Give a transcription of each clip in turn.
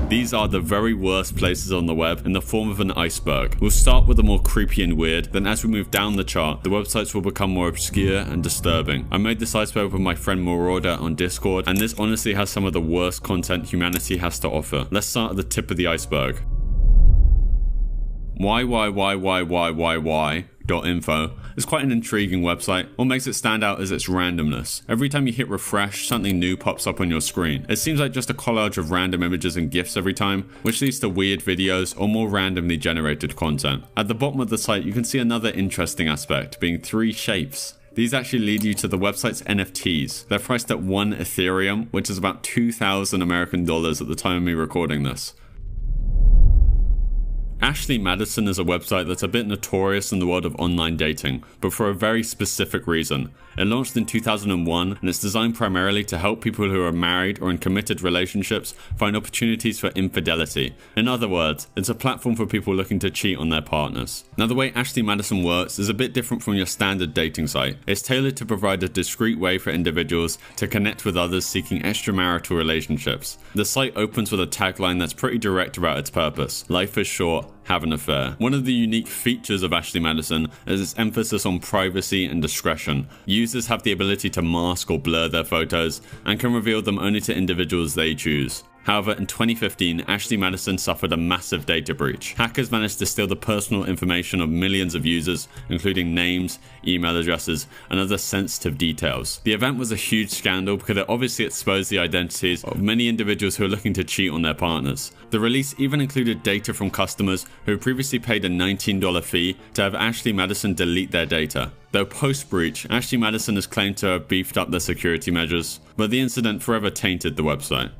These are the very worst places on the web in the form of an iceberg. We'll start with the more creepy and weird, then as we move down the chart, the websites will become more obscure and disturbing. I made this iceberg with my friend Marauder on Discord, and this honestly has some of the worst content humanity has to offer. Let's start at the tip of the iceberg. Why.info is quite an intriguing website. What makes it stand out is its randomness. Every time you hit refresh, something new pops up on your screen. It seems like just a collage of random images and GIFs every time, which leads to weird videos or more randomly generated content. At the bottom of the site, you can see another interesting aspect, being 3 shapes. These actually lead you to the website's NFTs. They're priced at 1 Ethereum, which is about 2,000 American dollars at the time of me recording this. Ashley Madison is a website that's a bit notorious in the world of online dating, but for a very specific reason. It launched in 2001 and it's designed primarily to help people who are married or in committed relationships find opportunities for infidelity. In other words, it's a platform for people looking to cheat on their partners. Now, the way Ashley Madison works is a bit different from your standard dating site. It's tailored to provide a discreet way for individuals to connect with others seeking extramarital relationships. The site opens with a tagline that's pretty direct about its purpose: life is short, have an affair. One of the unique features of Ashley Madison is its emphasis on privacy and discretion. Users have the ability to mask or blur their photos and can reveal them only to individuals they choose. However, in 2015, Ashley Madison suffered a massive data breach. Hackers managed to steal the personal information of millions of users, including names, email addresses, and other sensitive details. The event was a huge scandal because it obviously exposed the identities of many individuals who are looking to cheat on their partners. The release even included data from customers who previously paid a $19 fee to have Ashley Madison delete their data. Though post-breach, Ashley Madison has claimed to have beefed up their security measures, but the incident forever tainted the website.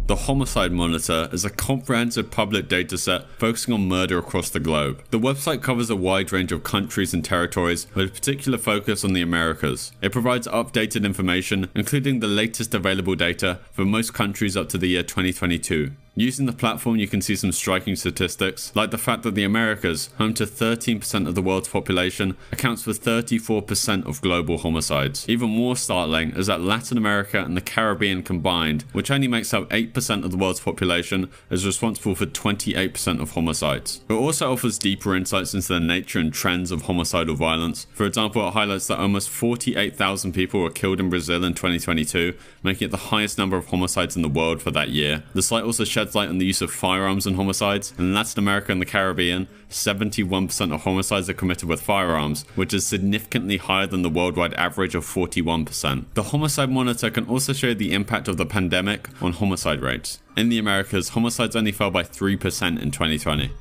The Homicide Monitor is a comprehensive public dataset focusing on murder across the globe. The website covers a wide range of countries and territories with a particular focus on the Americas. It provides updated information, including the latest available data for most countries up to the year 2022. Using the platform, you can see some striking statistics, like the fact that the Americas, home to 13% of the world's population, accounts for 34% of global homicides. Even more startling is that Latin America and the Caribbean combined, which only makes up 8% of the world's population, is responsible for 28% of homicides. It also offers deeper insights into the nature and trends of homicidal violence. For example, it highlights that almost 48,000 people were killed in Brazil in 2022, making it the highest number of homicides in the world for that year. The site also sheds light on the use of firearms in homicides. In Latin America and the Caribbean, 71% of homicides are committed with firearms, which is significantly higher than the worldwide average of 41%. The Homicide Monitor can also show the impact of the pandemic on homicide rates. In the Americas, homicides only fell by 3% in 2020.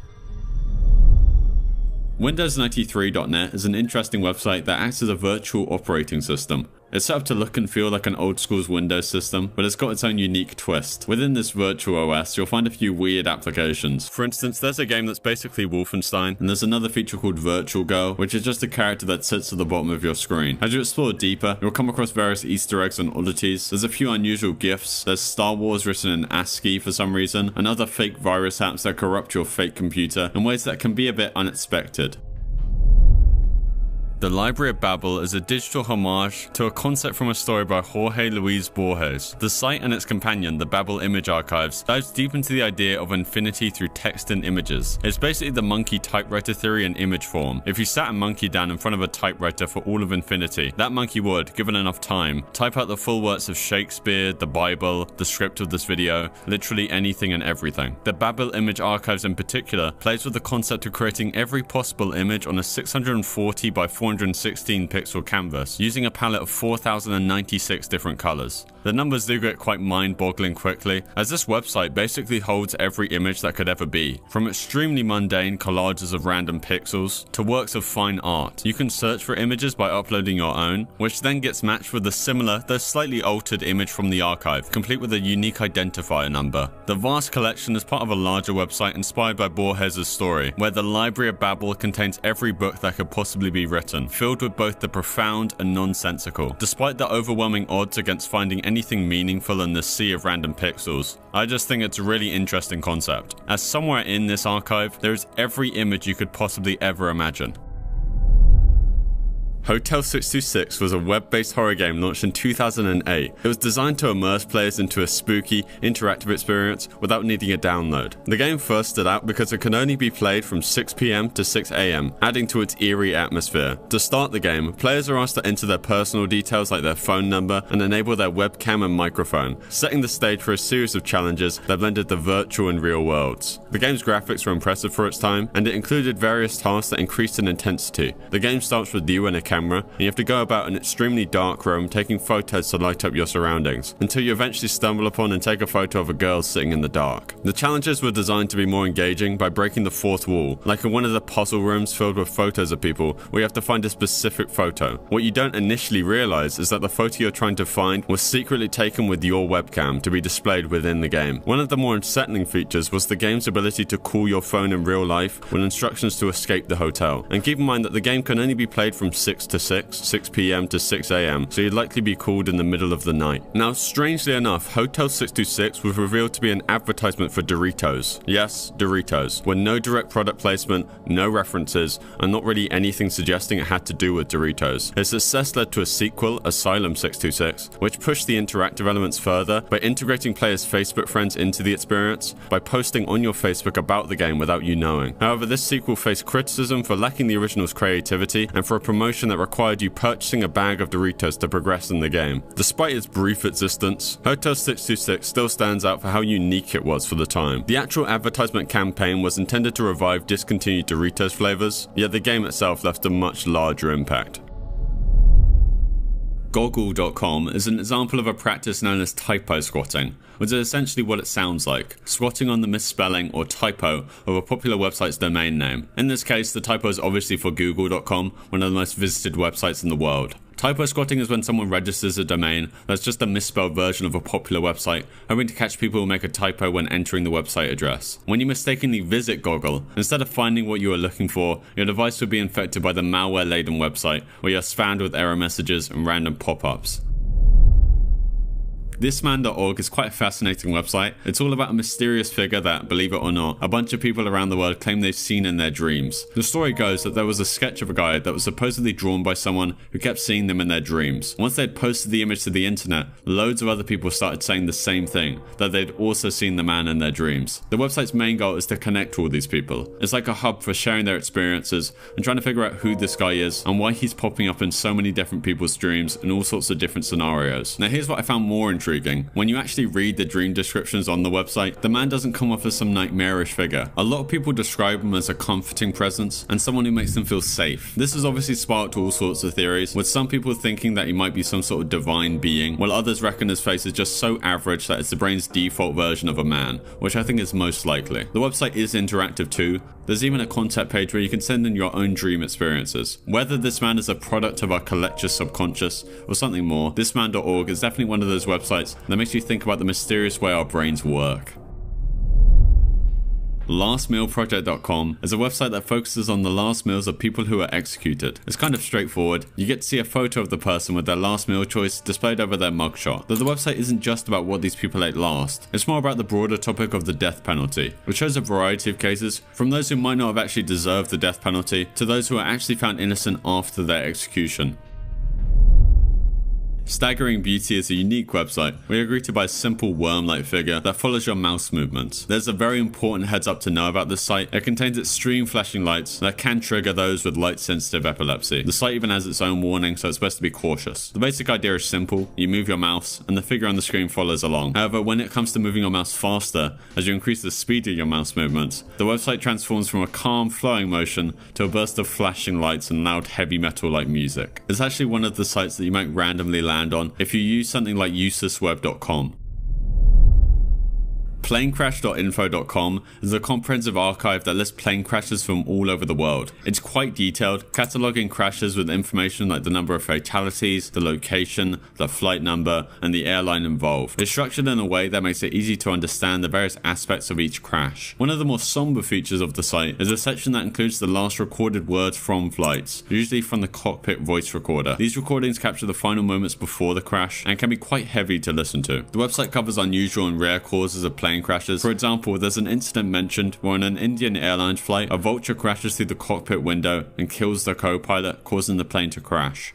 Windows93.net is an interesting website that acts as a virtual operating system. It's set up to look and feel like an old school's Windows system, but it's got its own unique twist. Within this virtual OS, you'll find a few weird applications. For instance, there's a game that's basically Wolfenstein, and there's another feature called Virtual Girl, which is just a character that sits at the bottom of your screen. As you explore deeper, you'll come across various Easter eggs and oddities. There's a few unusual GIFs, there's Star Wars written in ASCII for some reason, and other fake virus apps that corrupt your fake computer in ways that can be a bit unexpected. The Library of Babel is a digital homage to a concept from a story by Jorge Luis Borges. The site and its companion, the Babel Image Archives, dives deep into the idea of infinity through text and images. It's basically the monkey typewriter theory in image form. If you sat a monkey down in front of a typewriter for all of infinity, that monkey would, given enough time, type out the full works of Shakespeare, the Bible, the script of this video, literally anything and everything. The Babel Image Archives in particular plays with the concept of creating every possible image on a 640 by 416 pixel canvas using a palette of 4,096 different colors. The numbers do get quite mind-boggling quickly, as this website basically holds every image that could ever be, from extremely mundane collages of random pixels to works of fine art. You can search for images by uploading your own, which then gets matched with a similar, though slightly altered image from the archive, complete with a unique identifier number. The vast collection is part of a larger website inspired by Borges' story, where the Library of Babel contains every book that could possibly be written, filled with both the profound and nonsensical. Despite the overwhelming odds against finding anything meaningful in this sea of random pixels, I just think it's a really interesting concept, as somewhere in this archive there is every image you could possibly ever imagine. Hotel 626 was a web-based horror game launched in 2008. It was designed to immerse players into a spooky, interactive experience without needing a download. The game first stood out because it could only be played from 6 PM to 6 AM, adding to its eerie atmosphere. To start the game, players are asked to enter their personal details like their phone number and enable their webcam and microphone, setting the stage for a series of challenges that blended the virtual and real worlds. The game's graphics were impressive for its time, and it included various tasks that increased in intensity. The game starts with you and a camera, and you have to go about an extremely dark room taking photos to light up your surroundings, until you eventually stumble upon and take a photo of a girl sitting in the dark. The challenges were designed to be more engaging by breaking the fourth wall, like in one of the puzzle rooms filled with photos of people where you have to find a specific photo. What you don't initially realize is that the photo you're trying to find was secretly taken with your webcam to be displayed within the game. One of the more unsettling features was the game's ability to call your phone in real life with instructions to escape the hotel. And keep in mind that the game can only be played from 6 to 6 PM to 6 AM, so you'd likely be called in the middle of the night. Now, strangely enough, Hotel 626 was revealed to be an advertisement for Doritos. Yes, Doritos, with no direct product placement, no references, and not really anything suggesting it had to do with Doritos. Its success led to a sequel, Asylum 626, which pushed the interactive elements further by integrating players' Facebook friends into the experience by posting on your Facebook about the game without you knowing. However, this sequel faced criticism for lacking the original's creativity and for a promotion that required you purchasing a bag of Doritos to progress in the game. Despite its brief existence, Hotel 626 still stands out for how unique it was for the time. The actual advertisement campaign was intended to revive discontinued Doritos flavors, yet the game itself left a much larger impact. Goggle.com is an example of a practice known as typo squatting, which is essentially what it sounds like, squatting on the misspelling or typo of a popular website's domain name. In this case, the typo is obviously for Google.com, one of the most visited websites in the world. Typo squatting is when someone registers a domain that's just a misspelled version of a popular website, hoping to catch people who make a typo when entering the website address. When you mistakenly visit Goggle, instead of finding what you are looking for, your device will be infected by the malware-laden website, where you're spammed with error messages and random pop-ups. Thisman.org is quite a fascinating website. It's all about a mysterious figure that, believe it or not, a bunch of people around the world claim they've seen in their dreams. The story goes that there was a sketch of a guy that was supposedly drawn by someone who kept seeing them in their dreams. Once they'd posted the image to the internet, loads of other people started saying the same thing, that they'd also seen the man in their dreams. The website's main goal is to connect all these people. It's like a hub for sharing their experiences and trying to figure out who this guy is and why he's popping up in so many different people's dreams in all sorts of different scenarios. Now here's what I found more intriguing. When you actually read the dream descriptions on the website, the man doesn't come off as some nightmarish figure. A lot of people describe him as a comforting presence and someone who makes them feel safe. This has obviously sparked all sorts of theories, with some people thinking that he might be some sort of divine being, while others reckon his face is just so average that it's the brain's default version of a man, which I think is most likely. The website is interactive too. There's even a contact page where you can send in your own dream experiences. Whether this man is a product of our collective subconscious or something more, thisman.org is definitely one of those websites that makes you think about the mysterious way our brains work. LastMealProject.com is a website that focuses on the last meals of people who are executed. It's kind of straightforward. You get to see a photo of the person with their last meal choice displayed over their mugshot. Though the website isn't just about what these people ate last, it's more about the broader topic of the death penalty, which shows a variety of cases, from those who might not have actually deserved the death penalty to those who are actually found innocent after their execution. Staggering Beauty is a unique website where you're greeted by a simple worm-like figure that follows your mouse movements. There's a very important heads up to know about this site. It contains extreme flashing lights that can trigger those with light-sensitive epilepsy. The site even has its own warning, so it's best to be cautious. The basic idea is simple. You move your mouse and the figure on the screen follows along. However, when it comes to moving your mouse faster, as you increase the speed of your mouse movements, the website transforms from a calm flowing motion to a burst of flashing lights and loud heavy metal-like music. It's actually one of the sites that you might randomly land on if you use something like uselessweb.com. Planecrash.info.com is a comprehensive archive that lists plane crashes from all over the world. It's quite detailed, cataloguing crashes with information like the number of fatalities, the location, the flight number, and the airline involved. It's structured in a way that makes it easy to understand the various aspects of each crash. One of the more somber features of the site is a section that includes the last recorded words from flights, usually from the cockpit voice recorder. These recordings capture the final moments before the crash and can be quite heavy to listen to. The website covers unusual and rare causes of plane plane crashes. For example, there's an incident mentioned where on an Indian Airlines flight, a vulture crashes through the cockpit window and kills the co-pilot, causing the plane to crash.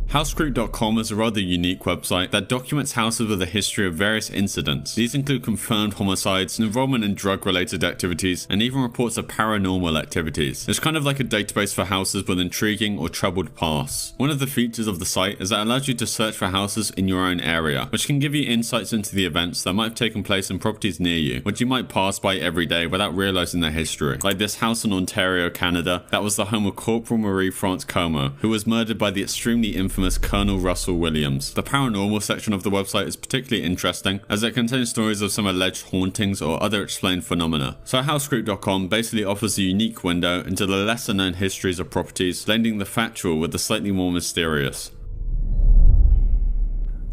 HouseCreep.com is a rather unique website that documents houses with a history of various incidents. These include confirmed homicides, involvement in drug-related activities, and even reports of paranormal activities. It's kind of like a database for houses with intriguing or troubled pasts. One of the features of the site is that it allows you to search for houses in your own area, which can give you insights into the events that might have taken place in properties near you, which you might pass by every day without realizing their history. Like this house in Ontario, Canada, that was the home of Corporal Marie-France Como, who was murdered by the extremely infamous Colonel Russell Williams. The paranormal section of the website is particularly interesting as it contains stories of some alleged hauntings or other explained phenomena. So HouseCreep.com basically offers a unique window into the lesser known histories of properties, blending the factual with the slightly more mysterious.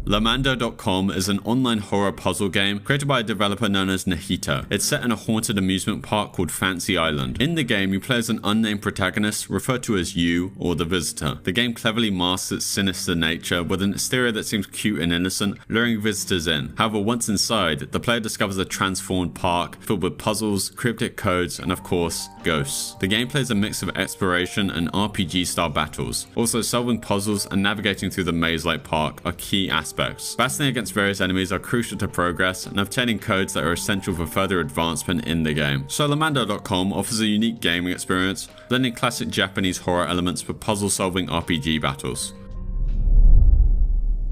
Lamando.com is an online horror puzzle game created by a developer known as Nahito. It's set in a haunted amusement park called Fancy Island. In the game, you play as an unnamed protagonist referred to as you or the visitor. The game cleverly masks its sinister nature with an exterior that seems cute and innocent, luring visitors in. However, once inside, the player discovers a transformed park filled with puzzles, cryptic codes, and of course, ghosts. The gameplay is a mix of exploration and RPG-style battles. Also, solving puzzles and navigating through the maze-like park are key aspects. Battling against various enemies are crucial to progress, and obtaining codes that are essential for further advancement in the game. So Lamando.com offers a unique gaming experience, blending classic Japanese horror elements with puzzle-solving RPG battles.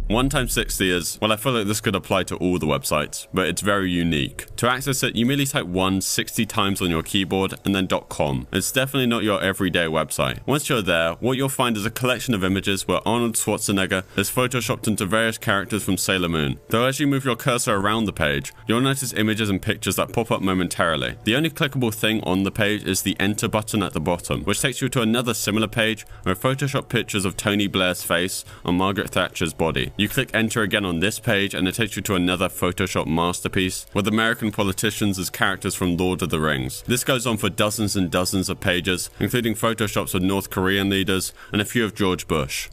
1x60 is, well, I feel like this could apply to all the websites, but it's very unique. To access it, you merely type 1 60 times on your keyboard and then .com. It's definitely not your everyday website. Once you're there, what you'll find is a collection of images where Arnold Schwarzenegger is photoshopped into various characters from Sailor Moon. Though as you move your cursor around the page, you'll notice images and pictures that pop up momentarily. The only clickable thing on the page is the enter button at the bottom, which takes you to another similar page where Photoshop pictures of Tony Blair's face on Margaret Thatcher's body. You click enter again on this page and it takes you to another Photoshop masterpiece with American politicians as characters from Lord of the Rings. This goes on for dozens and dozens of pages, including Photoshops of North Korean leaders and a few of George Bush.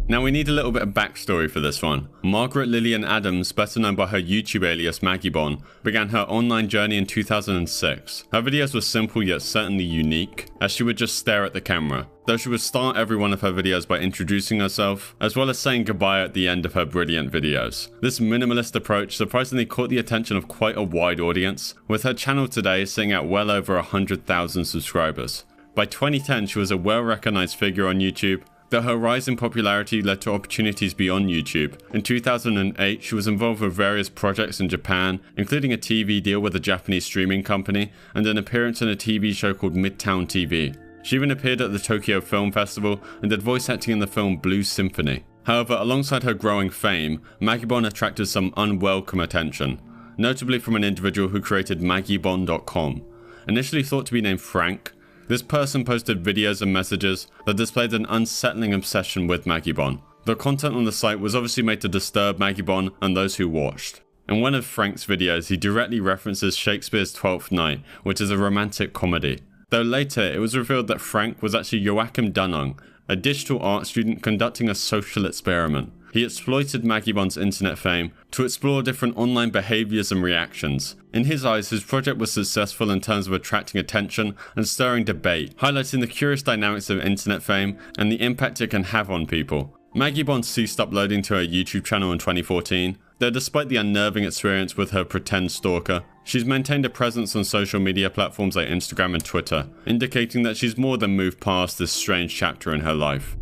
Now we need a little bit of backstory for this one. Margaret Lillian Adams, better known by her YouTube alias Maggie Bon, began her online journey in 2006. Her videos were simple yet certainly unique, as she would just stare at the camera, though she would start every one of her videos by introducing herself, as well as saying goodbye at the end of her brilliant videos. This minimalist approach surprisingly caught the attention of quite a wide audience, with her channel today sitting at well over 100,000 subscribers. By 2010, she was a well-recognized figure on YouTube, though her rise in popularity led to opportunities beyond YouTube. In 2008, she was involved with various projects in Japan, including a TV deal with a Japanese streaming company, and an appearance in a TV show called Midtown TV. She even appeared at the Tokyo Film Festival and did voice acting in the film Blue Symphony. However, alongside her growing fame, Maggie Bon attracted some unwelcome attention, notably from an individual who created MaggieBon.com. Initially thought to be named Frank, this person posted videos and messages that displayed an unsettling obsession with Maggie Bon. The content on the site was obviously made to disturb Maggie Bon and those who watched. In one of Frank's videos, he directly references Shakespeare's Twelfth Night, which is a romantic comedy. Though later, it was revealed that Frank was actually Joachim Dunung, a digital art student conducting a social experiment. He exploited Maggie Bon's internet fame to explore different online behaviors and reactions. In his eyes, his project was successful in terms of attracting attention and stirring debate, highlighting the curious dynamics of internet fame and the impact it can have on people. Maggie Bon ceased uploading to her YouTube channel in 2014, though despite the unnerving experience with her pretend stalker, she's maintained a presence on social media platforms like Instagram and Twitter, indicating that she's more than moved past this strange chapter in her life.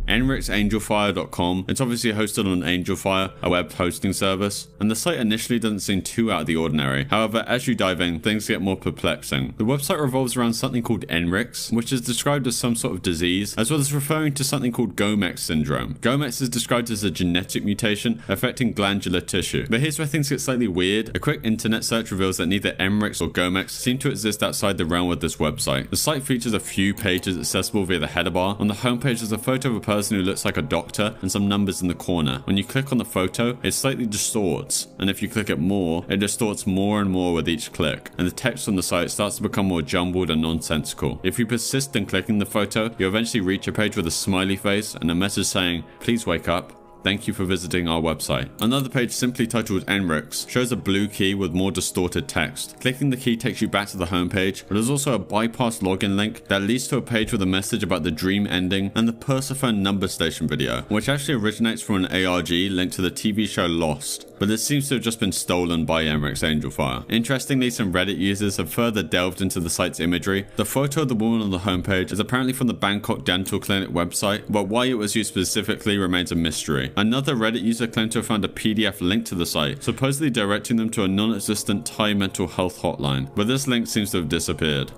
EnrixAngelFire.com. It's obviously hosted on AngelFire, a web hosting service, and the site initially doesn't seem too out of the ordinary. However, as you dive in, things get more perplexing. The website revolves around something called Enrix, which is described as some sort of disease, as well as referring to something called Gomex syndrome. Gomex is described as a genetic mutation affecting glandular tissue. But here's where things get slightly weird. A quick internet search reveals that neither Enrix or Gomex seem to exist outside the realm of this website. The site features a few pages accessible via the header bar. On the homepage is a photo of a person who looks like a doctor and some numbers in the corner. When you click on the photo, it slightly distorts, and if you click it more, it distorts more and more with each click, and the text on the site starts to become more jumbled and nonsensical. If you persist in clicking the photo, you eventually reach a page with a smiley face and a message saying, "Please wake up." Thank you for visiting our website. Another page simply titled Enrix shows a blue key with more distorted text. Clicking the key takes you back to the homepage, but there's also a bypass login link that leads to a page with a message about the dream ending and the Persephone number station video, which actually originates from an ARG linked to the TV show Lost, but it seems to have just been stolen by Emmerich Angelfire. Interestingly, some Reddit users have further delved into the site's imagery. The photo of the woman on the homepage is apparently from the Bangkok Dental Clinic website, but why it was used specifically remains a mystery. Another Reddit user claimed to have found a PDF link to the site, supposedly directing them to a non-existent Thai mental health hotline, but this link seems to have disappeared.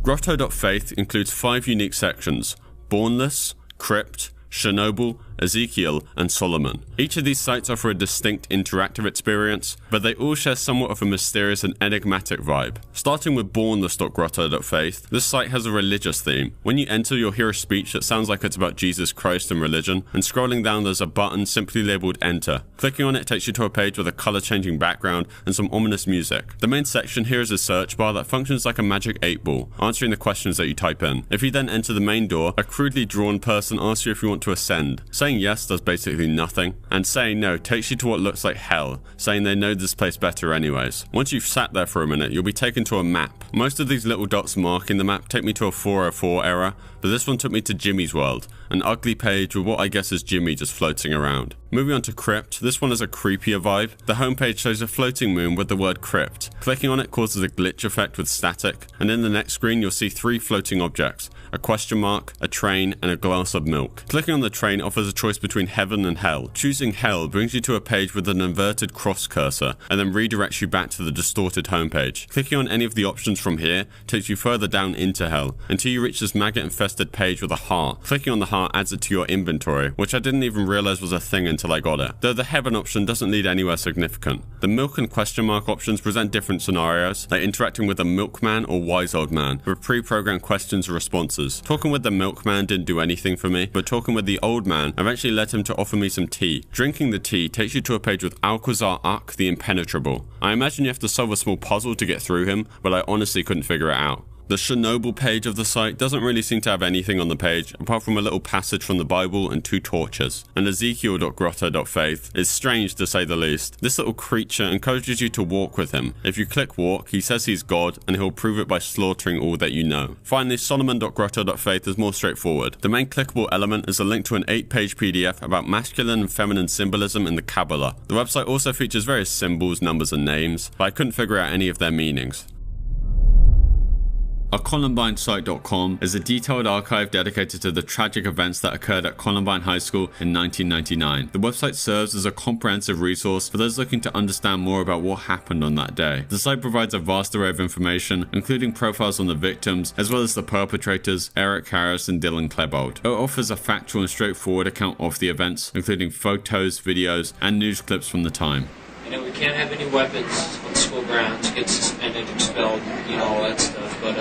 Grotto.faith includes 5 unique sections: Bornless, Crypt, Chernobyl, Ezekiel, and Solomon. Each of these sites offer a distinct interactive experience, but they all share somewhat of a mysterious and enigmatic vibe. Starting with Bornless.grotto.faith, this site has a religious theme. When you enter, you'll hear a speech that sounds like it's about Jesus Christ and religion, and scrolling down there's a button simply labeled Enter. Clicking on it takes you to a page with a color-changing background and some ominous music. The main section here is a search bar that functions like a magic 8-ball, answering the questions that you type in. If you then enter the main door, a crudely drawn person asks you if you want to ascend. Saying yes does basically nothing, and saying no takes you to what looks like hell, saying they know this place better anyways. Once you've sat there for a minute, you'll be taken to a map. Most of these little dots marking the map take me to a 404 error, but this one took me to Jimmy's World, an ugly page with what I guess is Jimmy just floating around. Moving on to Crypt, this one has a creepier vibe. The homepage shows a floating moon with the word Crypt. Clicking on it causes a glitch effect with static, and in the next screen you'll see 3 floating objects: a question mark, a train, and a glass of milk. Clicking on the train offers a choice between heaven and hell. Choosing hell brings you to a page with an inverted cross cursor, and then redirects you back to the distorted homepage. Clicking on any of the options from here takes you further down into hell, until you reach this maggot-infested page with a heart. Clicking on the heart adds it to your inventory, which I didn't even realize was a thing until I got it, though the heaven option doesn't lead anywhere significant. The milk and question mark options present different scenarios, like interacting with a milkman or wise old man, with pre-programmed questions and responses. Talking with the milkman didn't do anything for me, but talking with the old man eventually led him to offer me some tea. Drinking the tea takes you to a page with Alcazar Uk the Impenetrable. I imagine you have to solve a small puzzle to get through him, but I honestly couldn't figure it out. The Chernobyl page of the site doesn't really seem to have anything on the page, apart from a little passage from the Bible and 2 torches. And Ezekiel.grotto.faith is strange to say the least. This little creature encourages you to walk with him. If you click walk, he says he's God, and he'll prove it by slaughtering all that you know. Finally, Solomon.grotto.faith is more straightforward. The main clickable element is a link to an 8-page PDF about masculine and feminine symbolism in the Kabbalah. The website also features various symbols, numbers, and names, but I couldn't figure out any of their meanings. ColumbineSite.com is a detailed archive dedicated to the tragic events that occurred at Columbine High School in 1999. The website serves as a comprehensive resource for those looking to understand more about what happened on that day. The site provides a vast array of information, including profiles on the victims, as well as the perpetrators, Eric Harris and Dylan Klebold. It offers a factual and straightforward account of the events, including photos, videos, and news clips from the time. We can't have any weapons on school grounds, get suspended, expelled, all that stuff. But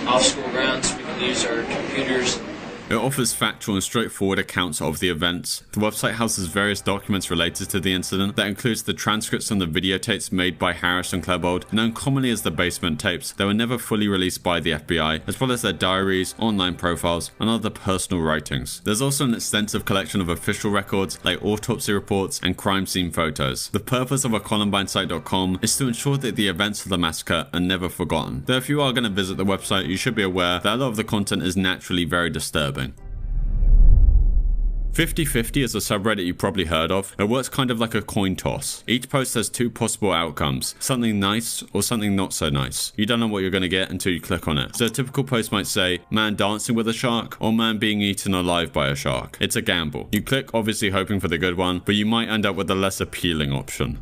off school grounds, we can use our computers. It offers factual and straightforward accounts of the events. The website houses various documents related to the incident that includes the transcripts from the videotapes made by Harris and Klebold, known commonly as the basement tapes, that were never fully released by the FBI, as well as their diaries, online profiles, and other personal writings. There's also an extensive collection of official records like autopsy reports and crime scene photos. The purpose of ColumbineSite.com is to ensure that the events of the massacre are never forgotten. Though if you are going to visit the website, you should be aware that a lot of the content is naturally very disturbing. 50/50 is a subreddit you've probably heard of. It works kind of like a coin toss. Each post has 2 possible outcomes, something nice or something not so nice. You don't know what you're going to get until you click on it. So a typical post might say, man dancing with a shark, or man being eaten alive by a shark. It's a gamble. You click obviously hoping for the good one, but you might end up with a less appealing option.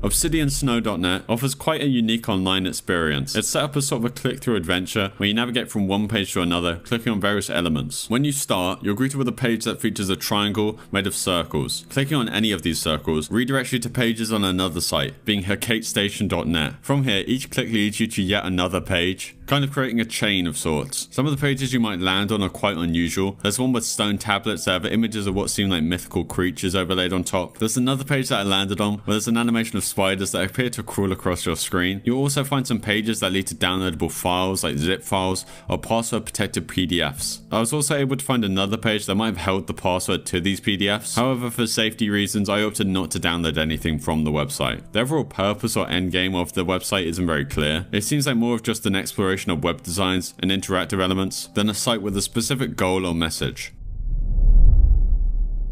ObsidianSnow.net offers quite a unique online experience. It's set up as sort of a click-through adventure where you navigate from one page to another, clicking on various elements. When you start, you're greeted with a page that features a triangle made of circles. Clicking on any of these circles redirects you to pages on another site, being HecateStation.net. From here, each click leads you to yet another page. kind of creating a chain of sorts. Some of the pages you might land on are quite unusual. There's one with stone tablets that have images of what seem like mythical creatures overlaid on top. There's another page that I landed on where there's an animation of spiders that appear to crawl across your screen. You'll also find some pages that lead to downloadable files like zip files or password protected PDFs. I was also able to find another page that might have held the password to these PDFs. However, for safety reasons, I opted not to download anything from the website. The overall purpose or endgame of the website isn't very clear. It seems like more of just an exploration of web designs and interactive elements than a site with a specific goal or message.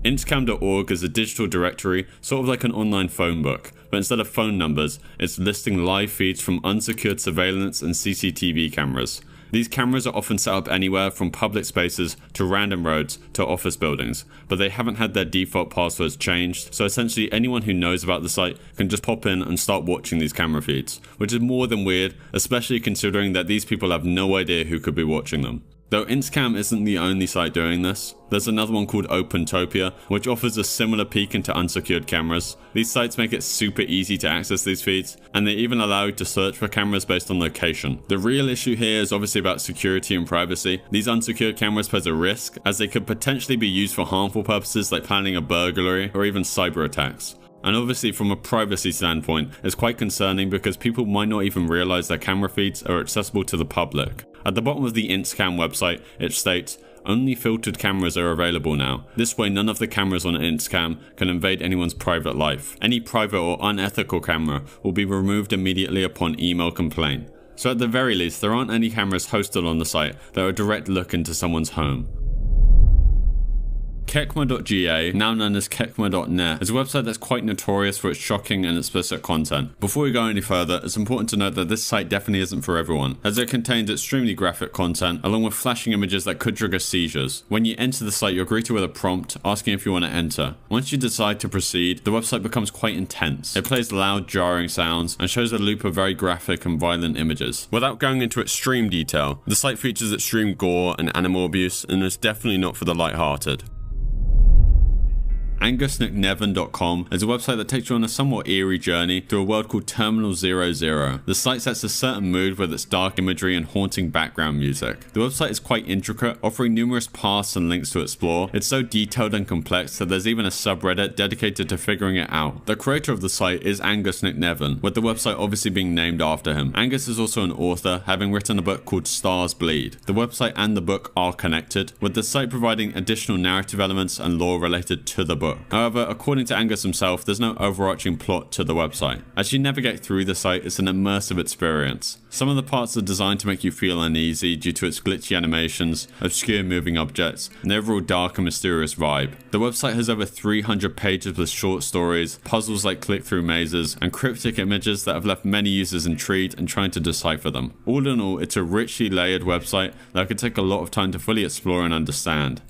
Intscam.org is a digital directory, sort of like an online phone book, but instead of phone numbers, it's listing live feeds from unsecured surveillance and CCTV cameras. These cameras are often set up anywhere from public spaces to random roads to office buildings, but they haven't had their default passwords changed, so essentially anyone who knows about the site can just pop in and start watching these camera feeds, which is more than weird, especially considering that these people have no idea who could be watching them. Though Intscam isn't the only site doing this, there's another one called OpenTopia, which offers a similar peek into unsecured cameras. These sites make it super easy to access these feeds, and they even allow you to search for cameras based on location. The real issue here is obviously about security and privacy. These unsecured cameras pose a risk, as they could potentially be used for harmful purposes like planning a burglary or even cyber attacks. And obviously from a privacy standpoint, it's quite concerning because people might not even realize their camera feeds are accessible to the public. At the bottom of the Intscam website, it states, "Only filtered cameras are available now. This way none of the cameras on Intscam can invade anyone's private life. Any private or unethical camera will be removed immediately upon email complaint." So at the very least, there aren't any cameras hosted on the site that are a direct look into someone's home. Kekma.ga, now known as Kekma.net, is a website that's quite notorious for its shocking and explicit content. Before we go any further, it's important to note that this site definitely isn't for everyone, as it contains extremely graphic content, along with flashing images that could trigger seizures. When you enter the site, you're greeted with a prompt asking if you want to enter. Once you decide to proceed, the website becomes quite intense. It plays loud, jarring sounds, and shows a loop of very graphic and violent images. Without going into extreme detail, the site features extreme gore and animal abuse, and is definitely not for the lighthearted. AngusNickNevin.com is a website that takes you on a somewhat eerie journey through a world called Terminal 00. The site sets a certain mood with its dark imagery and haunting background music. The website is quite intricate, offering numerous paths and links to explore. It's so detailed and complex that there's even a subreddit dedicated to figuring it out. The creator of the site is Angus Nick Nevin, with the website obviously being named after him. Angus is also an author, having written a book called Stars Bleed. The website and the book are connected, with the site providing additional narrative elements and lore related to the book. However, according to Angus himself, there's no overarching plot to the website. As you navigate through the site, it's an immersive experience. Some of the parts are designed to make you feel uneasy due to its glitchy animations, obscure moving objects, and the overall dark and mysterious vibe. The website has over 300 pages with short stories, puzzles like click-through mazes, and cryptic images that have left many users intrigued and trying to decipher them. All in all, it's a richly layered website that could take a lot of time to fully explore and understand.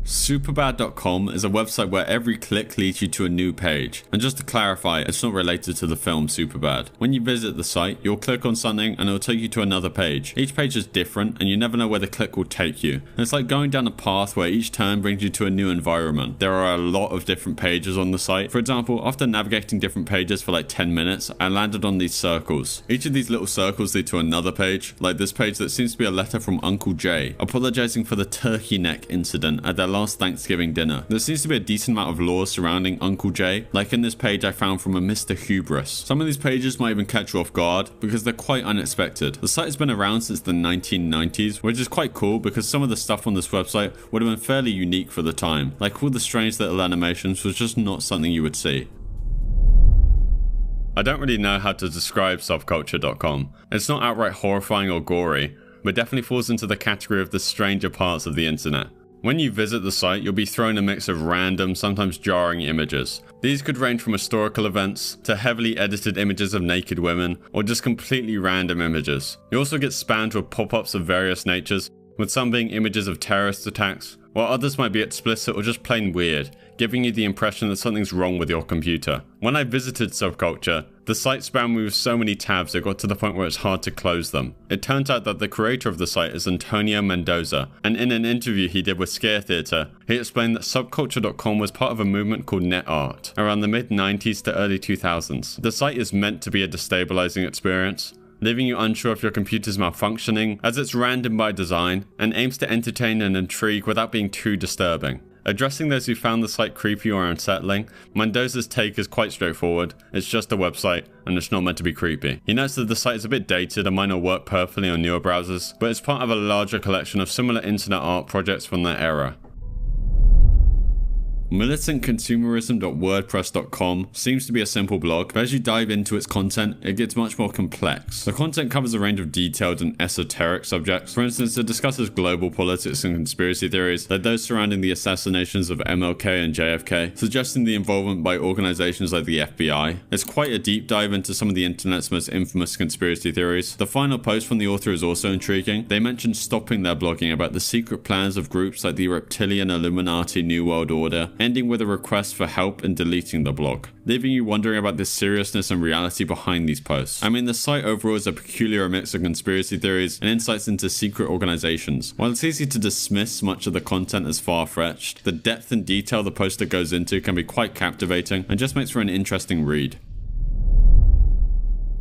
Superbad.com is a website where every click leads you to a new page. And just to clarify, it's not related to the film Superbad. When you visit the site, you'll click on something and it'll take you to another page. Each page is different and you never know where the click will take you. And it's like going down a path where each turn brings you to a new environment. There are a lot of different pages on the site. For example, after navigating different pages for like 10 minutes, I landed on these circles. Each of these little circles lead to another page, like this page that seems to be a letter from Uncle Jay, apologizing for the turkey neck incident at their last Thanksgiving dinner. There seems to be a decent amount of lore surrounding Uncle Jay, like in this page I found from a Mr. Hubris. Some of these pages might even catch you off guard because they're quite unexpected. The site has been around since the 1990s, which is quite cool because some of the stuff on this website would have been fairly unique for the time. Like all the strange little animations was just not something you would see. I don't really know how to describe subculture.com. It's not outright horrifying or gory, but definitely falls into the category of the stranger parts of the internet. When you visit the site, you'll be thrown a mix of random, sometimes jarring images. These could range from historical events to heavily edited images of naked women, or just completely random images. You also get spammed with pop-ups of various natures, with some being images of terrorist attacks, while others might be explicit or just plain weird, giving you the impression that something's wrong with your computer. When I visited Subculture, the site spammed me with so many tabs it got to the point where it's hard to close them. It turns out that the creator of the site is Antonio Mendoza, and in an interview he did with Scare Theater, he explained that Subculture.com was part of a movement called net art, around the mid-90s to early 2000s. The site is meant to be a destabilizing experience, leaving you unsure if your computer's malfunctioning, as it's random by design and aims to entertain and intrigue without being too disturbing. Addressing those who found the site creepy or unsettling, Mendoza's take is quite straightforward. It's just a website, and it's not meant to be creepy. He notes that the site is a bit dated and might not work perfectly on newer browsers, but it's part of a larger collection of similar internet art projects from that era. Militantconsumerism.wordpress.com seems to be a simple blog, but as you dive into its content, it gets much more complex. The content covers a range of detailed and esoteric subjects. For instance, it discusses global politics and conspiracy theories, like those surrounding the assassinations of MLK and JFK, suggesting the involvement by organizations like the FBI. It's quite a deep dive into some of the internet's most infamous conspiracy theories. The final post from the author is also intriguing. They mention stopping their blogging about the secret plans of groups like the Reptilian Illuminati New World Order, ending with a request for help and deleting the blog, leaving you wondering about the seriousness and reality behind these posts. I mean, the site overall is a peculiar mix of conspiracy theories and insights into secret organizations. While it's easy to dismiss much of the content as far-fetched, the depth and detail the poster goes into can be quite captivating and just makes for an interesting read.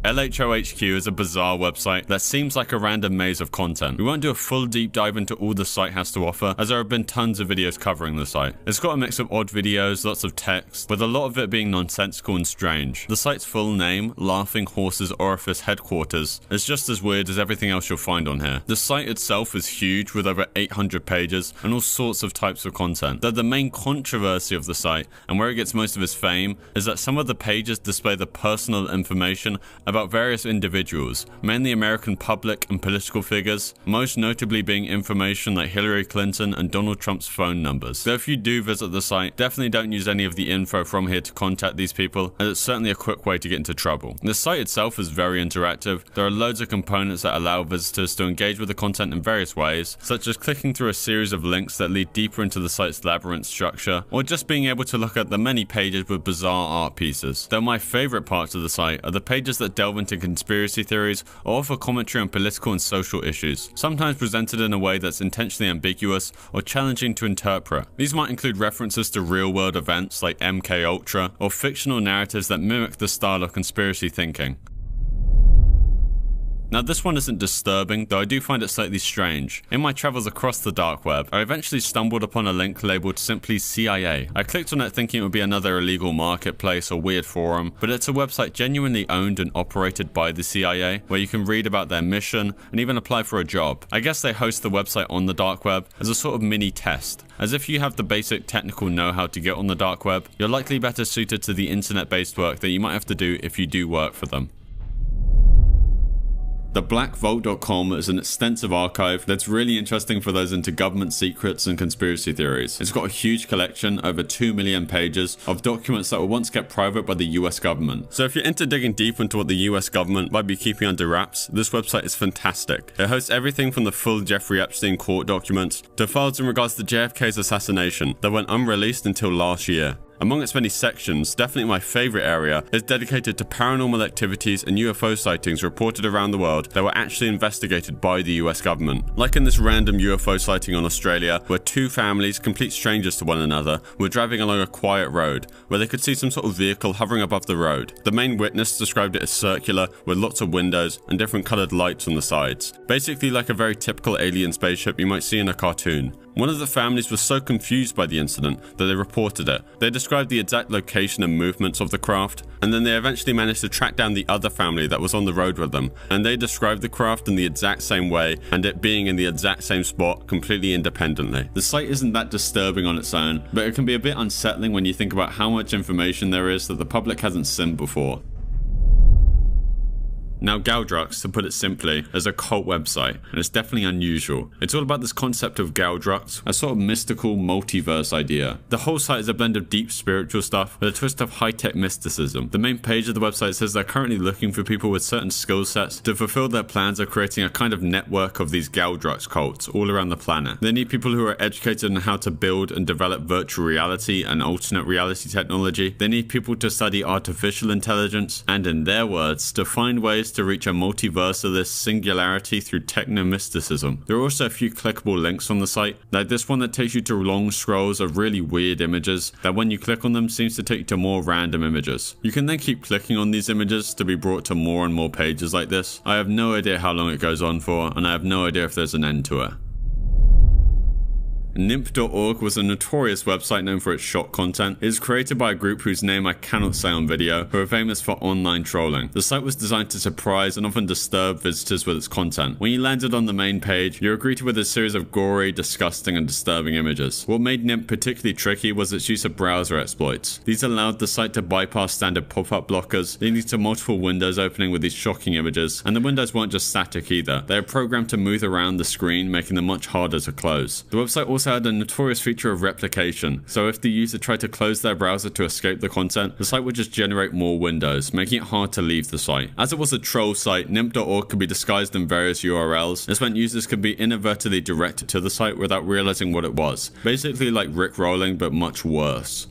LHOHQ is a bizarre website that seems like a random maze of content. We won't do a full deep dive into all the site has to offer, as there have been tons of videos covering the site. It's got a mix of odd videos, lots of text, with a lot of it being nonsensical and strange. The site's full name, Laughing Horses Orifice Headquarters, is just as weird as everything else you'll find on here. The site itself is huge, with over 800 pages and all sorts of types of content. Though the main controversy of the site, and where it gets most of its fame, is that some of the pages display the personal information about various individuals, mainly American public and political figures, most notably being information like Hillary Clinton and Donald Trump's phone numbers. So if you do visit the site, definitely don't use any of the info from here to contact these people, as it's certainly a quick way to get into trouble. The site itself is very interactive. There are loads of components that allow visitors to engage with the content in various ways, such as clicking through a series of links that lead deeper into the site's labyrinth structure, or just being able to look at the many pages with bizarre art pieces. Though my favorite parts of the site are the pages that delve into conspiracy theories or offer commentary on political and social issues, sometimes presented in a way that's intentionally ambiguous or challenging to interpret. These might include references to real-world events like MK Ultra, or fictional narratives that mimic the style of conspiracy thinking. Now this one isn't disturbing, though I do find it slightly strange. In my travels across the dark web, I eventually stumbled upon a link labeled simply CIA. I clicked on it thinking it would be another illegal marketplace or weird forum, but it's a website genuinely owned and operated by the CIA, where you can read about their mission and even apply for a job. I guess they host the website on the dark web as a sort of mini test, as if you have the basic technical know-how to get on the dark web, you're likely better suited to the internet-based work that you might have to do if you do work for them. TheBlackVault.com is an extensive archive that's really interesting for those into government secrets and conspiracy theories. It's got a huge collection, over 2 million pages, of documents that were once kept private by the US government. So if you're into digging deep into what the US government might be keeping under wraps, this website is fantastic. It hosts everything from the full Jeffrey Epstein court documents to files in regards to JFK's assassination that went unreleased until last year. Among its many sections, definitely my favorite area is dedicated to paranormal activities and UFO sightings reported around the world that were actually investigated by the US government. Like in this random UFO sighting on Australia, where two families, complete strangers to one another, were driving along a quiet road, where they could see some sort of vehicle hovering above the road. The main witness described it as circular, with lots of windows and different coloured lights on the sides. Basically like a very typical alien spaceship you might see in a cartoon. One of the families was so confused by the incident that they reported it. They described the exact location and movements of the craft, and then they eventually managed to track down the other family that was on the road with them, and they described the craft in the exact same way, and it being in the exact same spot completely independently. The site isn't that disturbing on its own, but it can be a bit unsettling when you think about how much information there is that the public hasn't seen before. Now Galdrux, to put it simply, is a cult website, and it's definitely unusual. It's all about this concept of Galdrux, a sort of mystical multiverse idea. The whole site is a blend of deep spiritual stuff with a twist of high-tech mysticism. The main page of the website says they're currently looking for people with certain skill sets to fulfill their plans of creating a kind of network of these Galdrux cults all around the planet. They need people who are educated on how to build and develop virtual reality and alternate reality technology. They need people to study artificial intelligence, and in their words, to find ways ways to reach a multiversalist singularity through techno-mysticism. There are also a few clickable links on the site, like this one that takes you to long scrolls of really weird images that when you click on them seems to take you to more random images. You can then keep clicking on these images to be brought to more and more pages like this. I have no idea how long it goes on for, and I have no idea if there's an end to it. Nimp.org was a notorious website known for its shock content. It is created by a group whose name I cannot say on video, who are famous for online trolling. The site was designed to surprise and often disturb visitors with its content. When you landed on the main page, you were greeted with a series of gory, disgusting, and disturbing images. What made Nimp particularly tricky was its use of browser exploits. These allowed the site to bypass standard pop-up blockers, leading to multiple windows opening with these shocking images, and the windows weren't just static either. They are programmed to move around the screen, making them much harder to close. The website also had a notorious feature of replication, so if the user tried to close their browser to escape the content, the site would just generate more windows, making it hard to leave the site. As it was a troll site, nimp.org could be disguised in various URLs. This meant users could be inadvertently directed to the site without realizing what it was. Basically like rickrolling, but much worse.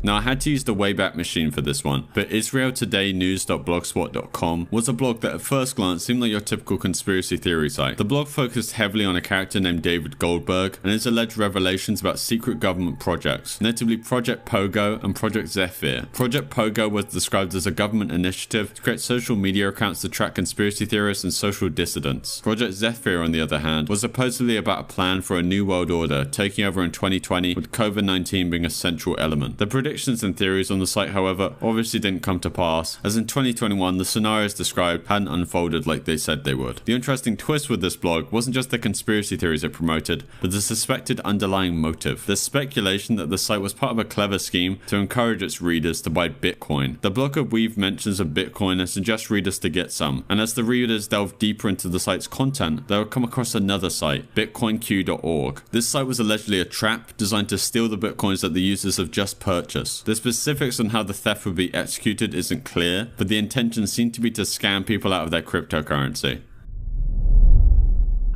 Now, I had to use the Wayback Machine for this one, but israeltodaynews.blogspot.com was a blog that at first glance seemed like your typical conspiracy theory site. The blog focused heavily on a character named David Goldberg and his alleged revelations about secret government projects, notably Project Pogo and Project Zephyr. Project Pogo was described as a government initiative to create social media accounts to track conspiracy theorists and social dissidents. Project Zephyr, on the other hand, was supposedly about a plan for a new world order taking over in 2020, with COVID-19 being a central element. The predictions and theories on the site, however, obviously didn't come to pass, as in 2021 the scenarios described hadn't unfolded like they said they would. The interesting twist with this blog wasn't just the conspiracy theories it promoted, but the suspected underlying motive. The speculation that the site was part of a clever scheme to encourage its readers to buy Bitcoin. The blogger weaved mentions of Bitcoin and suggests readers to get some, and as the readers delve deeper into the site's content, they will come across another site, bitcoinq.org. This site was allegedly a trap designed to steal the Bitcoins that the users have just purchased. The specifics on how the theft would be executed isn't clear, but the intention seemed to be to scam people out of their cryptocurrency.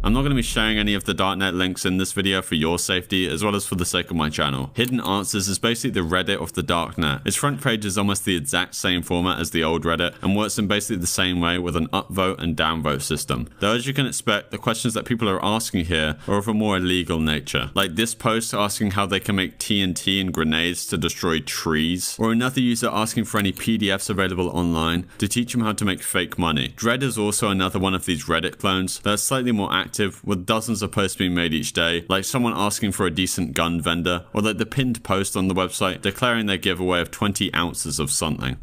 I'm not going to be sharing any of the darknet links in this video for your safety, as well as for the sake of my channel. Hidden Answers is basically the Reddit of the darknet. Its front page is almost the exact same format as the old Reddit, and works in basically the same way with an upvote and downvote system. Though as you can expect, the questions that people are asking here are of a more illegal nature. Like this post asking how they can make TNT and grenades to destroy trees, or another user asking for any PDFs available online to teach them how to make fake money. Dread is also another one of these Reddit clones that are slightly more active, with dozens of posts being made each day, like someone asking for a decent gun vendor, or like the pinned post on the website declaring their giveaway of 20 ounces of something.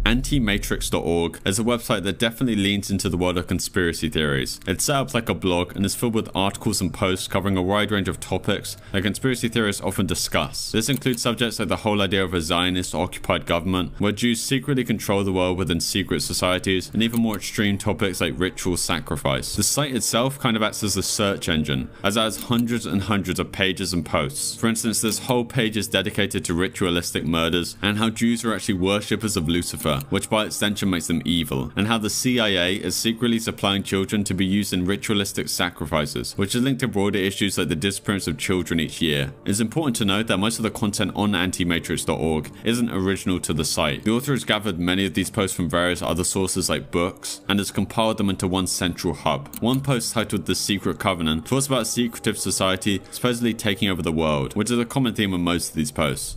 Antimatrix.org is a website that definitely leans into the world of conspiracy theories. It's set up like a blog and is filled with articles and posts covering a wide range of topics that conspiracy theorists often discuss. This includes subjects like the whole idea of a Zionist-occupied government, where Jews secretly control the world within secret societies, and even more extreme topics like ritual sacrifice. The site itself kind of acts as a search engine, as it has hundreds and hundreds of pages and posts. For instance, this whole page is dedicated to ritualistic murders and how Jews are actually worshippers of Lucifer, which by extension makes them evil, and how the CIA is secretly supplying children to be used in ritualistic sacrifices, which is linked to broader issues like the disappearance of children each year. It's important to note that most of the content on antimatrix.org isn't original to the site. The author has gathered many of these posts from various other sources like books, and has compiled them into one central hub. One post titled The Secret Covenant talks about a secretive society supposedly taking over the world, which is a common theme in most of these posts.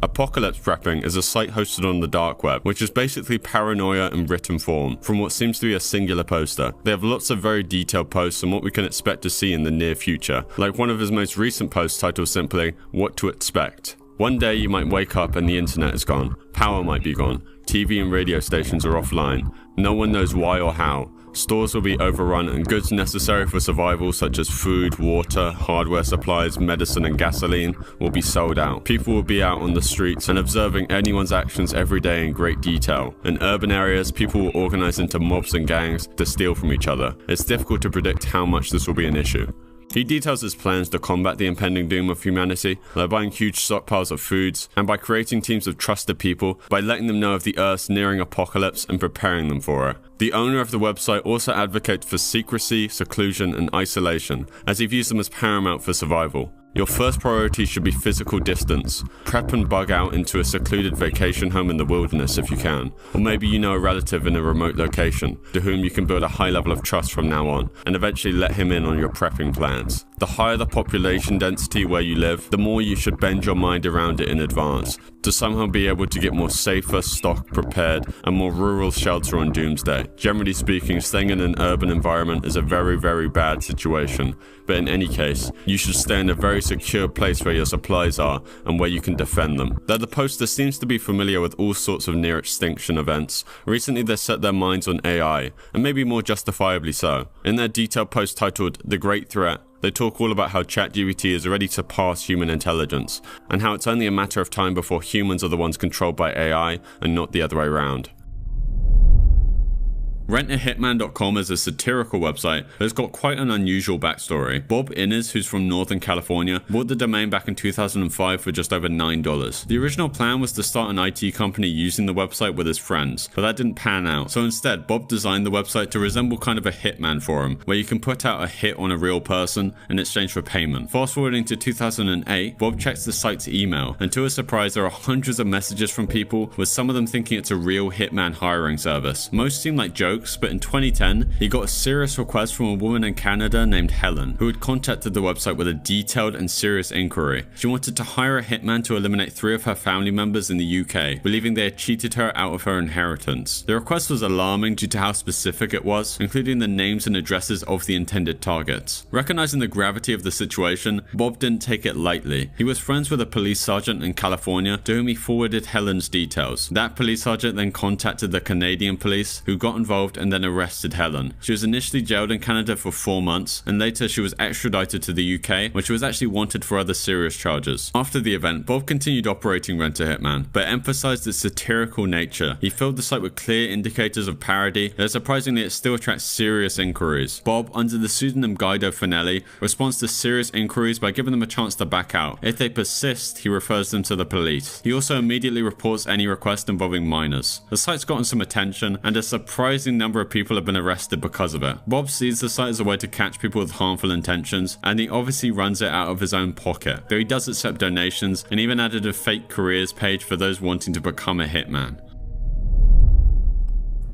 Apocalypse Prepping is a site hosted on the dark web, which is basically paranoia in written form, from what seems to be a singular poster. They have lots of very detailed posts on what we can expect to see in the near future, like one of his most recent posts titled simply, "What to Expect." One day you might wake up and the internet is gone, power might be gone, TV and radio stations are offline, no one knows why or how. Stores will be overrun and goods necessary for survival such as food, water, hardware supplies, medicine and gasoline will be sold out. People will be out on the streets and observing anyone's actions every day in great detail. In urban areas, people will organize into mobs and gangs to steal from each other. It's difficult to predict how much this will be an issue. He details his plans to combat the impending doom of humanity by buying huge stockpiles of foods, and by creating teams of trusted people by letting them know of the Earth's nearing apocalypse and preparing them for it. The owner of the website also advocates for secrecy, seclusion, and isolation, as he views them as paramount for survival. Your first priority should be physical distance. Prep and bug out into a secluded vacation home in the wilderness if you can. Or maybe you know a relative in a remote location, to whom you can build a high level of trust from now on, and eventually let him in on your prepping plans. The higher the population density where you live, the more you should bend your mind around it in advance, to somehow be able to get more safer stock prepared and more rural shelter on doomsday. Generally speaking, staying in an urban environment is a very, very bad situation, but in any case, you should stay in a very secure place where your supplies are and where you can defend them. Though the poster seems to be familiar with all sorts of near extinction events, recently they set their minds on AI, and maybe more justifiably so. In their detailed post titled The Great Threat, they talk all about how ChatGPT is ready to pass human intelligence, and how it's only a matter of time before humans are the ones controlled by AI and not the other way around. Rentahitman.com is a satirical website that's got quite an unusual backstory. Bob Innes, who's from Northern California, bought the domain back in 2005 for just over $9. The original plan was to start an IT company using the website with his friends, but that didn't pan out. So instead, Bob designed the website to resemble kind of a hitman forum, where you can put out a hit on a real person in exchange for payment. Fast forwarding to 2008, Bob checks the site's email, and to his surprise, there are hundreds of messages from people, with some of them thinking it's a real hitman hiring service. Most seem like jokes, but in 2010, he got a serious request from a woman in Canada named Helen, who had contacted the website with a detailed and serious inquiry. She wanted to hire a hitman to eliminate 3 of her family members in the UK, believing they had cheated her out of her inheritance. The request was alarming due to how specific it was, including the names and addresses of the intended targets. Recognizing the gravity of the situation, Bob didn't take it lightly. He was friends with a police sergeant in California, to whom he forwarded Helen's details. That police sergeant then contacted the Canadian police, who got involved and then arrested Helen. She was initially jailed in Canada for 4 months, and later she was extradited to the UK, where she was actually wanted for other serious charges. After the event, Bob continued operating Rent-A-Hitman, but emphasized its satirical nature. He filled the site with clear indicators of parody, yet surprisingly it still attracts serious inquiries. Bob, under the pseudonym Guido Finelli, responds to serious inquiries by giving them a chance to back out. If they persist, he refers them to the police. He also immediately reports any request involving minors. The site's gotten some attention, and a surprising number of people have been arrested because of it. Bob sees the site as a way to catch people with harmful intentions, and he obviously runs it out of his own pocket, though he does accept donations and even added a fake careers page for those wanting to become a hitman.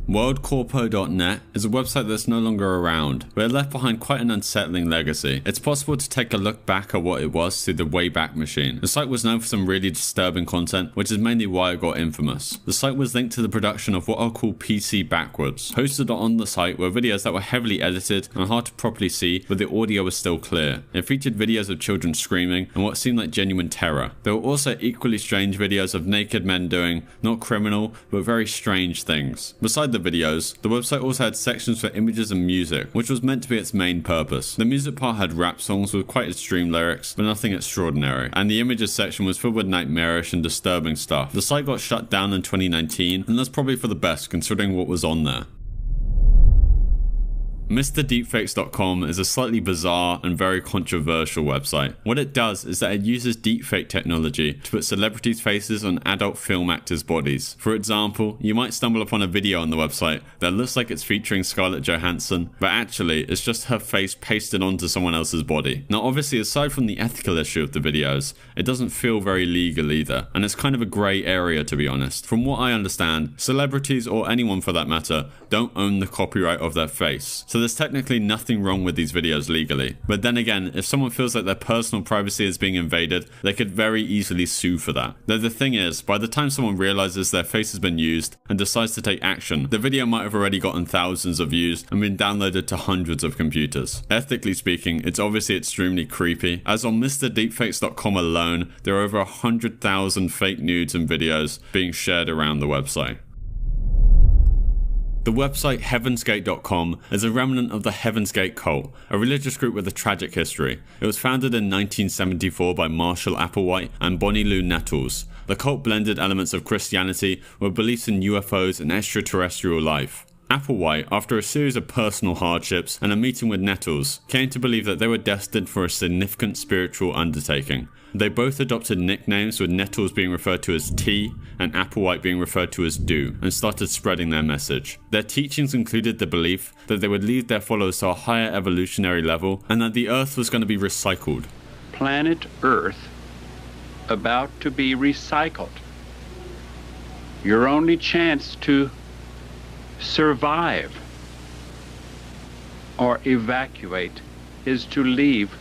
WorldCorpo.net is a website that's no longer around, but it left behind quite an unsettling legacy. It's possible to take a look back at what it was through the Wayback Machine. The site was known for some really disturbing content, which is mainly why it got infamous. The site was linked to the production of what I'll call PC backwards. Hosted on the site were videos that were heavily edited and hard to properly see, but the audio was still clear. It featured videos of children screaming and what seemed like genuine terror. There were also equally strange videos of naked men doing, not criminal, but very strange things. Besides the videos, the website also had sections for images and music, which was meant to be its main purpose. The music part had rap songs with quite extreme lyrics, but nothing extraordinary, and the images section was filled with nightmarish and disturbing stuff. The site got shut down in 2019, and that's probably for the best considering what was on there. MrDeepfakes.com is a slightly bizarre and very controversial website. What it does is that it uses deepfake technology to put celebrities' faces on adult film actors' bodies. For example, you might stumble upon a video on the website that looks like it's featuring Scarlett Johansson, but actually it's just her face pasted onto someone else's body. Now obviously, aside from the ethical issue of the videos, it doesn't feel very legal either, and it's kind of a grey area to be honest. From what I understand, celebrities, or anyone for that matter, don't own the copyright of their face. So there's technically nothing wrong with these videos legally. But then again, if someone feels like their personal privacy is being invaded, they could very easily sue for that. Though the thing is, by the time someone realizes their face has been used and decides to take action, the video might have already gotten thousands of views and been downloaded to hundreds of computers. Ethically speaking, it's obviously extremely creepy, as on MrDeepfakes.com alone, there are over 100,000 fake nudes and videos being shared around the website. The website Heavensgate.com is a remnant of the Heaven's Gate cult, a religious group with a tragic history. It was founded in 1974 by Marshall Applewhite and Bonnie Lou Nettles. The cult blended elements of Christianity with beliefs in UFOs and extraterrestrial life. Applewhite, after a series of personal hardships and a meeting with Nettles, came to believe that they were destined for a significant spiritual undertaking. They both adopted nicknames, with Nettles being referred to as T and Applewhite being referred to as Do, and started spreading their message. Their teachings included the belief that they would lead their followers to a higher evolutionary level and that the earth was going to be recycled. planet Earth about to be recycled. Your only chance to survive or evacuate is to leave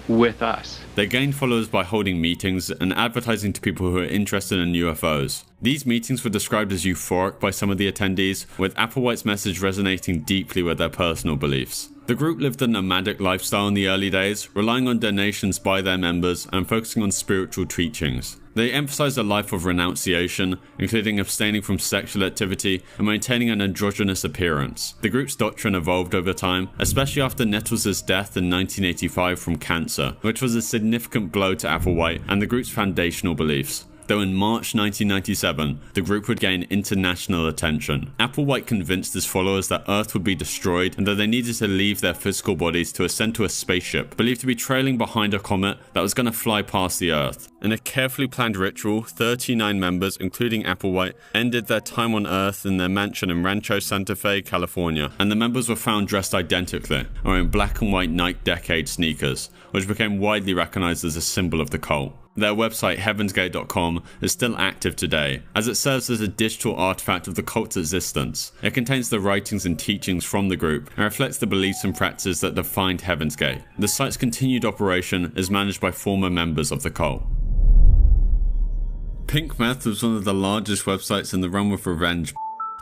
with us. They gained followers by holding meetings and advertising to people who are interested in UFOs. These meetings were described as euphoric by some of the attendees, with Applewhite's message resonating deeply with their personal beliefs. The group lived a nomadic lifestyle in the early days, relying on donations by their members and focusing on spiritual teachings. They emphasized a life of renunciation, including abstaining from sexual activity and maintaining an androgynous appearance. The group's doctrine evolved over time, especially after Nettles' death in 1985 from cancer, which was a significant blow to Applewhite and the group's foundational beliefs. Though in March 1997, the group would gain international attention. Applewhite convinced his followers that Earth would be destroyed and that they needed to leave their physical bodies to ascend to a spaceship, believed to be trailing behind a comet that was going to fly past the Earth. In a carefully planned ritual, 39 members, including Applewhite, ended their time on Earth in their mansion in Rancho Santa Fe, California, and the members were found dressed identically, or in black and white Nike Decade sneakers, which became widely recognized as a symbol of the cult. Their website, heavensgate.com, is still active today, as it serves as a digital artifact of the cult's existence. It contains the writings and teachings from the group, and reflects the beliefs and practices that defined Heaven's Gate. The site's continued operation is managed by former members of the cult. Pink Meth was one of the largest websites in the realm of revenge.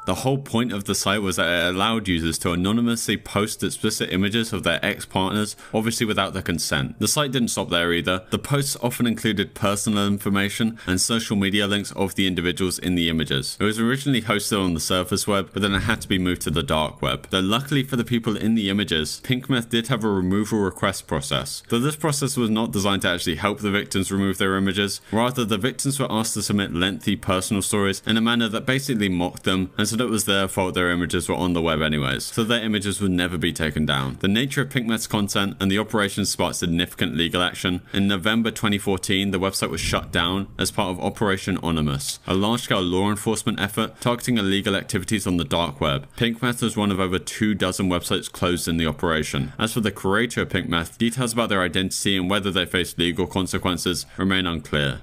The whole point of the site was that it allowed users to anonymously post explicit images of their ex-partners, obviously without their consent. The site didn't stop there either. The posts often included personal information and social media links of the individuals in the images. It was originally hosted on the surface web, but then it had to be moved to the dark web. Though luckily for the people in the images, Pink Meth did have a removal request process. Though this process was not designed to actually help the victims remove their images, rather the victims were asked to submit lengthy personal stories in a manner that basically mocked them, and so it was their fault their images were on the web anyways, so their images would never be taken down. The nature of Pink Meth's content and the operation sparked significant legal action. In November 2014, the website was shut down as part of Operation Onimus, a large-scale law enforcement effort targeting illegal activities on the dark web. Pink Meth was one of over 24 websites closed in the operation. As for the creator of Pink Meth, details about their identity and whether they faced legal consequences remain unclear.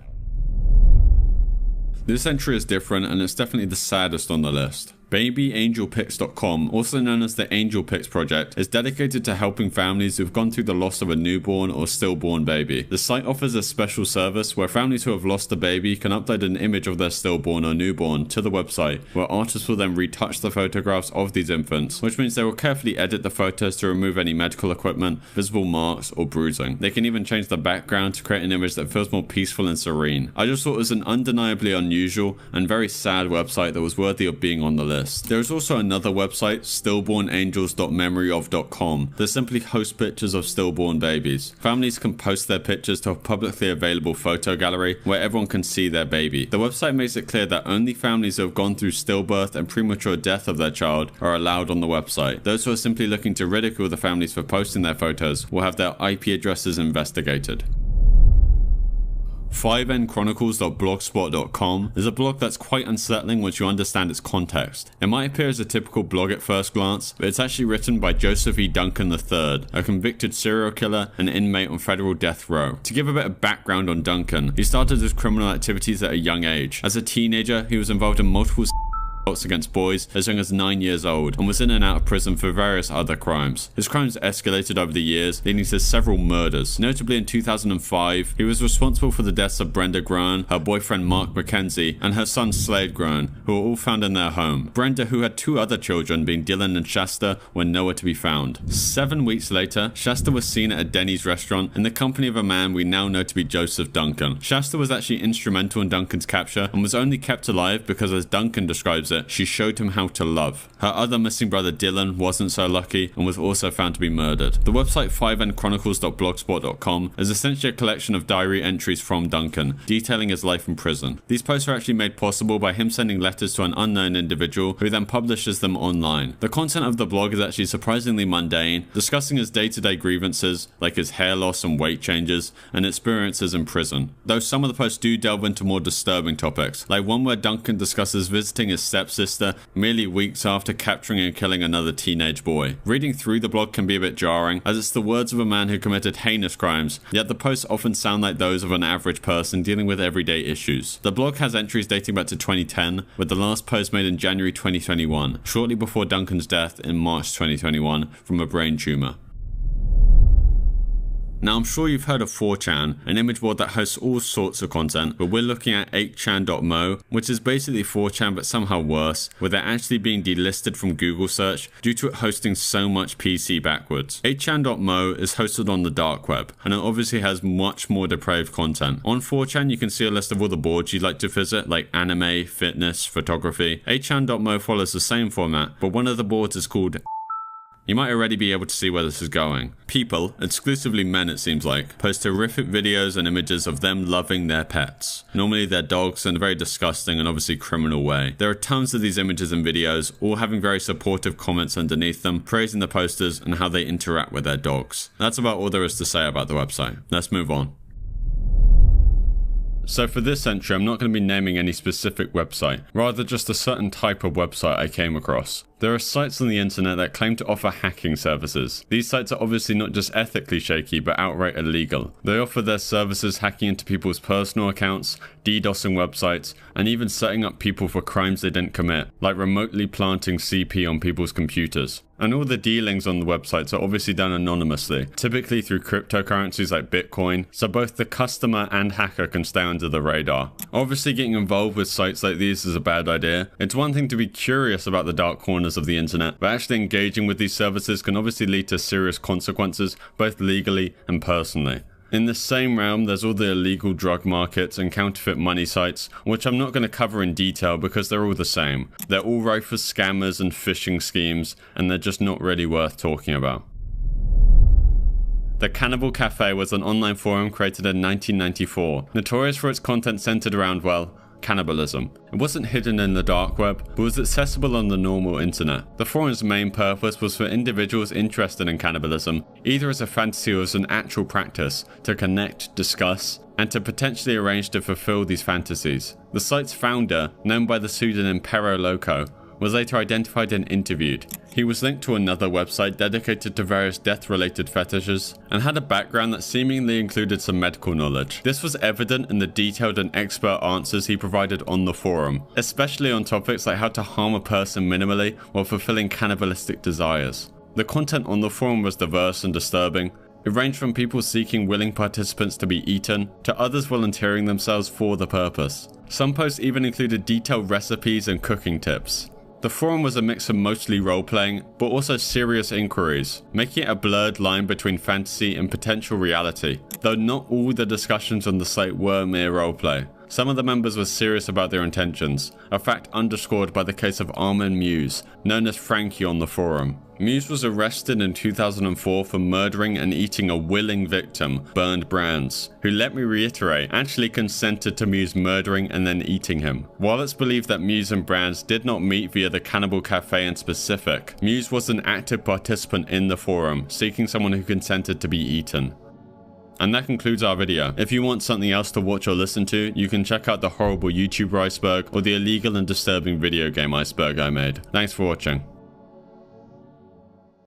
This entry is different, and it's definitely the saddest on the list. BabyAngelPics.com, also known as the Angel Pics Project, is dedicated to helping families who've gone through the loss of a newborn or stillborn baby. The site offers a special service where families who have lost a baby can upload an image of their stillborn or newborn to the website, where artists will then retouch the photographs of these infants, which means they will carefully edit the photos to remove any medical equipment, visible marks, or bruising. They can even change the background to create an image that feels more peaceful and serene. I just thought it was an undeniably unusual and very sad website that was worthy of being on the list. There is also another website, stillbornangels.memoryof.com, that simply hosts pictures of stillborn babies. Families can post their pictures to a publicly available photo gallery where everyone can see their baby. The website makes it clear that only families who have gone through stillbirth and premature death of their child are allowed on the website. Those who are simply looking to ridicule the families for posting their photos will have their IP addresses investigated. 5nchronicles.blogspot.com is a blog that's quite unsettling once you understand its context. It might appear as a typical blog at first glance, but it's actually written by Joseph E. Duncan III, a convicted serial killer and inmate on federal death row. To give a bit of background on Duncan, he started his criminal activities at a young age. As a teenager, he was involved in multiple against boys as young as 9 years old and was in and out of prison for various other crimes. His crimes escalated over the years, leading to several murders. Notably in 2005, he was responsible for the deaths of Brenda Groen, her boyfriend Mark McKenzie, and her son Slade Groen, who were all found in their home. Brenda, who had 2 other children, being Dylan and Shasta, were nowhere to be found. 7 weeks later, Shasta was seen at a Denny's restaurant in the company of a man we now know to be Joseph Duncan. Shasta was actually instrumental in Duncan's capture and was only kept alive because, as Duncan describes it, she showed him how to love. Her other missing brother Dylan wasn't so lucky and was also found to be murdered. The website 5nchronicles.blogspot.com is essentially a collection of diary entries from Duncan, detailing his life in prison. These posts are actually made possible by him sending letters to an unknown individual who then publishes them online. The content of the blog is actually surprisingly mundane, discussing his day-to-day grievances, like his hair loss and weight changes, and experiences in prison. Though some of the posts do delve into more disturbing topics, like one where Duncan discusses visiting his stepson stepsister merely weeks after capturing and killing another teenage boy. Reading through the blog can be a bit jarring, as it's the words of a man who committed heinous crimes, yet the posts often sound like those of an average person dealing with everyday issues. The blog has entries dating back to 2010, with the last post made in January 2021, shortly before Duncan's death in March 2021 from a brain tumor. Now, I'm sure you've heard of 4chan, an image board that hosts all sorts of content, but we're looking at 8chan.mo, which is basically 4chan but somehow worse, with it actually being delisted from Google search due to it hosting so much PC backwards. 8chan.mo is hosted on the dark web, and it obviously has much more depraved content. On 4chan, you can see a list of all the boards you'd like to visit, like anime, fitness, photography. 8chan.mo follows the same format, but one of the boards is called. You might already be able to see where this is going. People, exclusively men it seems like, post horrific videos and images of them loving their pets. Normally their dogs, in a very disgusting and obviously criminal way. There are tons of these images and videos, all having very supportive comments underneath them, praising the posters and how they interact with their dogs. That's about all there is to say about the website. Let's move on. So for this entry, I'm not going to be naming any specific website, rather just a certain type of website I came across. There are sites on the internet that claim to offer hacking services. These sites are obviously not just ethically shaky, but outright illegal. They offer their services hacking into people's personal accounts, DDoSing websites, and even setting up people for crimes they didn't commit, like remotely planting CP on people's computers. And all the dealings on the websites are obviously done anonymously, typically through cryptocurrencies like Bitcoin, so both the customer and hacker can stay under the radar. Obviously getting involved with sites like these is a bad idea. It's one thing to be curious about the dark corners of the internet, but actually engaging with these services can obviously lead to serious consequences, both legally and personally. In the same realm, there's all the illegal drug markets and counterfeit money sites, which I'm not going to cover in detail because they're all the same. They're all rife for scammers and phishing schemes, and they're just not really worth talking about. The Cannibal Cafe was an online forum created in 1994, notorious for its content centered around, well, cannibalism. It wasn't hidden in the dark web, but was accessible on the normal internet. The forum's main purpose was for individuals interested in cannibalism, either as a fantasy or as an actual practice, to connect, discuss, and to potentially arrange to fulfill these fantasies. The site's founder, known by the pseudonym Perro Loco, was later identified and interviewed. He was linked to another website dedicated to various death-related fetishes, and had a background that seemingly included some medical knowledge. This was evident in the detailed and expert answers he provided on the forum, especially on topics like how to harm a person minimally while fulfilling cannibalistic desires. The content on the forum was diverse and disturbing. It ranged from people seeking willing participants to be eaten, to others volunteering themselves for the purpose. Some posts even included detailed recipes and cooking tips. The forum was a mix of mostly role-playing, but also serious inquiries, making it a blurred line between fantasy and potential reality, though not all the discussions on the site were mere roleplay. Some of the members were serious about their intentions, a fact underscored by the case of Armin Muse, known as Frankie on the forum. Muse was arrested in 2004 for murdering and eating a willing victim, Bernd Brands, who, let me reiterate, actually consented to Muse murdering and then eating him. While it's believed that Muse and Brands did not meet via the Cannibal Cafe in specific, Muse was an active participant in the forum, seeking someone who consented to be eaten. And that concludes our video. If you want something else to watch or listen to, you can check out the horrible YouTuber iceberg or the illegal and disturbing video game iceberg I made. Thanks for watching.